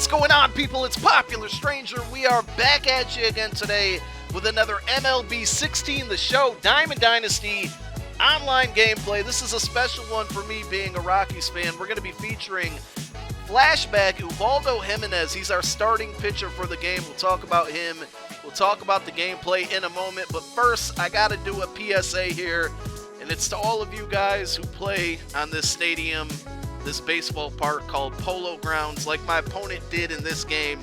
What's going on, people? It's Popular Stranger. We are back at you again today with another MLB 16 The Show Diamond Dynasty online gameplay. This is a special one for me being a Rockies fan. We're going to be featuring Flashback Ubaldo Jimenez. He's our starting pitcher for the game. We'll talk about him. We'll talk about the gameplay in a moment. But first, I got to do a PSA here. And it's to all of you guys who play on this stadium, this baseball park called Polo Grounds, like my opponent did in this game.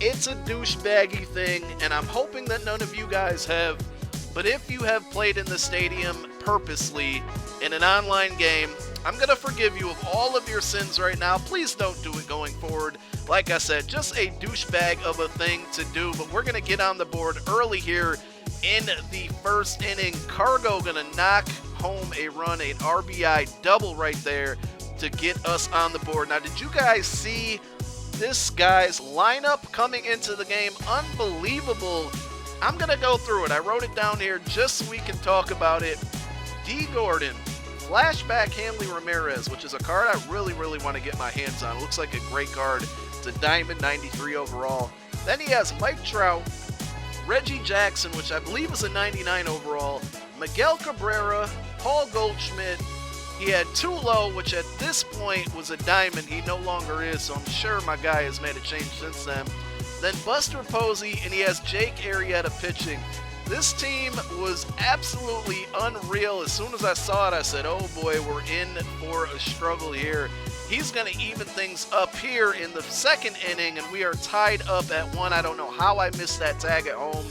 It's a douchebaggy thing, and I'm hoping that none of you guys have. But if you have played in the stadium purposely in an online game, I'm going to forgive you of all of your sins right now. Please don't do it going forward. Like I said, just a douchebag of a thing to do. But we're going to get on the board early here in the first inning. Cargo going to knock home a run, an RBI double right there to get us on the board. Now, did you guys see this guy's lineup coming into the game? Unbelievable. I'm going to go through it. I wrote it down here just so we can talk about it. D. Gordon, Flashback Hanley Ramirez, which is a card I really want to get my hands on. It looks like a great card. It's a Diamond 93 overall. Then he has Mike Trout, Reggie Jackson, which I believe is a 99 overall, Miguel Cabrera, Paul Goldschmidt. He had Tulo, which at this point was a diamond. He no longer is, so I'm sure my guy has made a change since then. Then Buster Posey, and he has Jake Arrieta pitching. This team was absolutely unreal. As soon as I saw it, I said, oh boy, we're in for a struggle here. He's going to even things up here in the second inning, and we are tied up at 1. I don't know how I missed that tag at home.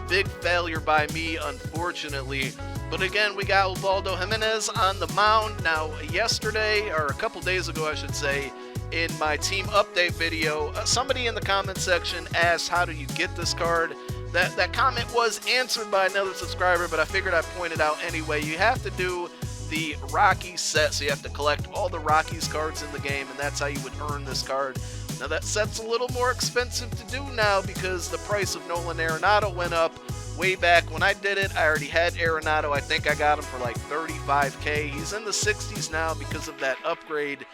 Big failure by me, unfortunately. But again, we got Ubaldo Jimenez on the mound. Now, yesterday, or a couple days ago, I should say, in my team update video, somebody in the comment section asked, how do you get this card? That comment was answered by another subscriber, but I figured I'd point it out anyway. You have to do the Rockies set, so you have to collect all the Rockies cards in the game, and that's how you would earn this card. Now, that set's a little more expensive to do now because the price of Nolan Arenado went up. Way back when I did it, I already had Arenado. I think I got him for like $35K. He's in the 60s now because of that upgrade.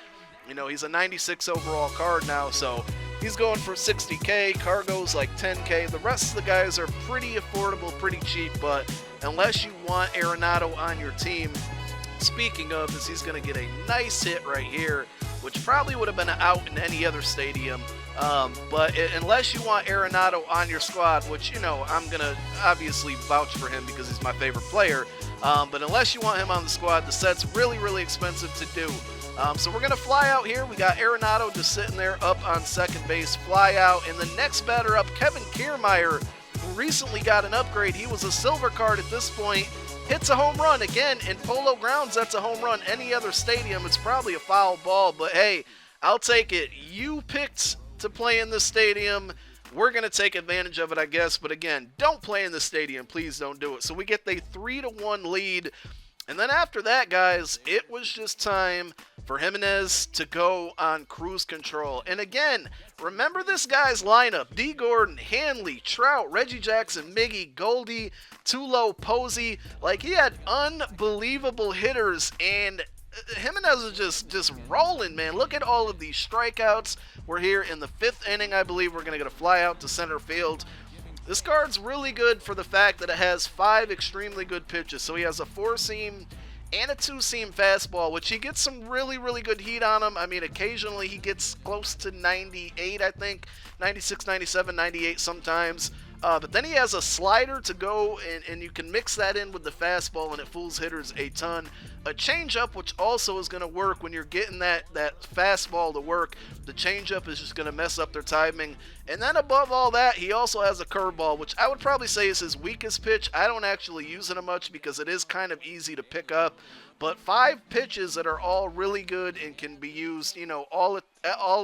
You know, he's a 96 overall card now, so he's going for $60K. Cargo's like $10K. The rest of the guys are pretty affordable, pretty cheap, but unless you want Arenado on your team, speaking of, is he's going to get a nice hit right here, which probably would have been out in any other stadium. But unless you want Arenado on your squad, which, you know, I'm going to obviously vouch for him because he's my favorite player. But unless you want him on the squad, the set's really expensive to do. So we're going to fly out here. We got Arenado just sitting there up on second base. Fly out. And the next batter up, Kevin Kiermaier, who recently got an upgrade. He was a silver card at this point. Hits a home run. Again, in Polo Grounds, that's a home run. Any other stadium, it's probably a foul ball. But hey, I'll take it. You picked to play in this stadium. We're going to take advantage of it, I guess. But again, don't play in the stadium. Please don't do it. So we get the 3-1 lead. And then after that, guys, it was just time for Jimenez to go on cruise control. And again, remember this guy's lineup. D. Gordon, Hanley, Trout, Reggie Jackson, Miggy, Goldie, Tulo, Posey. Like, he had unbelievable hitters, and Jimenez is just rolling, man. Look at all of these strikeouts. We're here in the 5th inning, I believe. We're going to get a fly out to center field. This card's really good for the fact that it has 5 extremely good pitches. So he has a 4-seam and a 2-seam fastball, which he gets some really good heat on him. I mean, occasionally he gets close to 98, I think. 96, 97, 98 sometimes. But then he has a slider to go, and you can mix that in with the fastball, and it fools hitters a ton. A changeup, which also is going to work when you're getting that fastball to work. The changeup is just going to mess up their timing. And then above all that, he also has a curveball, which I would probably say is his weakest pitch. I don't actually use it much because it is kind of easy to pick up. But 5 pitches that are all really good and can be used, you know, all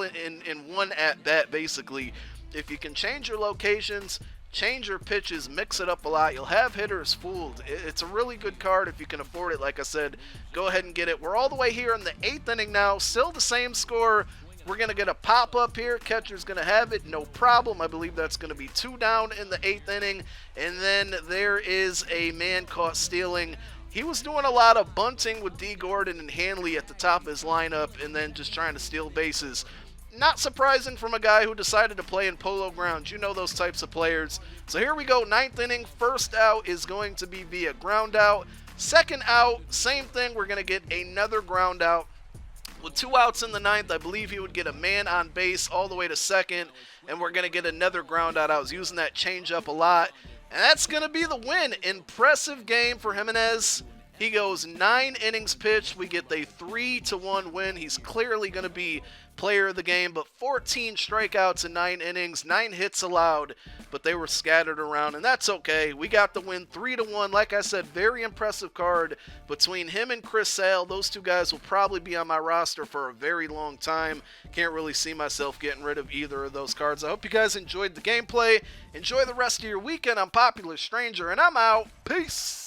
in one at-bat, basically. If you can change your locations, change your pitches, mix it up a lot, you'll have hitters fooled. It's a really good card if you can afford it. Like I said, go ahead and get it. We're all the way here in the 8th inning now. Still the same score. We're going to get a pop-up here. Catcher's going to have it. No problem. I believe that's going to be 2 down in the 8th inning. And then there is a man caught stealing. He was doing a lot of bunting with D. Gordon and Hanley at the top of his lineup and then just trying to steal bases. Not surprising from a guy who decided to play in Polo Grounds. You know those types of players. So here we go, 9th inning. First out is going to be via ground out. Second out, same thing. We're going to get another ground out. With 2 outs in the 9th, I believe he would get a man on base all the way to second, and we're going to get another ground out. I was using that changeup a lot, and that's going to be the win. Impressive game for Jimenez. He goes 9 innings pitched. We get the 3-1 win. He's clearly going to be player of the game, but 14 strikeouts in 9 innings, 9 hits allowed, but they were scattered around, and that's okay. We got the win 3-1. Like I said, very impressive card between him and Chris Sale. Those 2 guys will probably be on my roster for a very long time. Can't really see myself getting rid of either of those cards. I hope you guys enjoyed the gameplay. Enjoy the rest of your weekend. I'm Popular Stranger, and I'm out. Peace.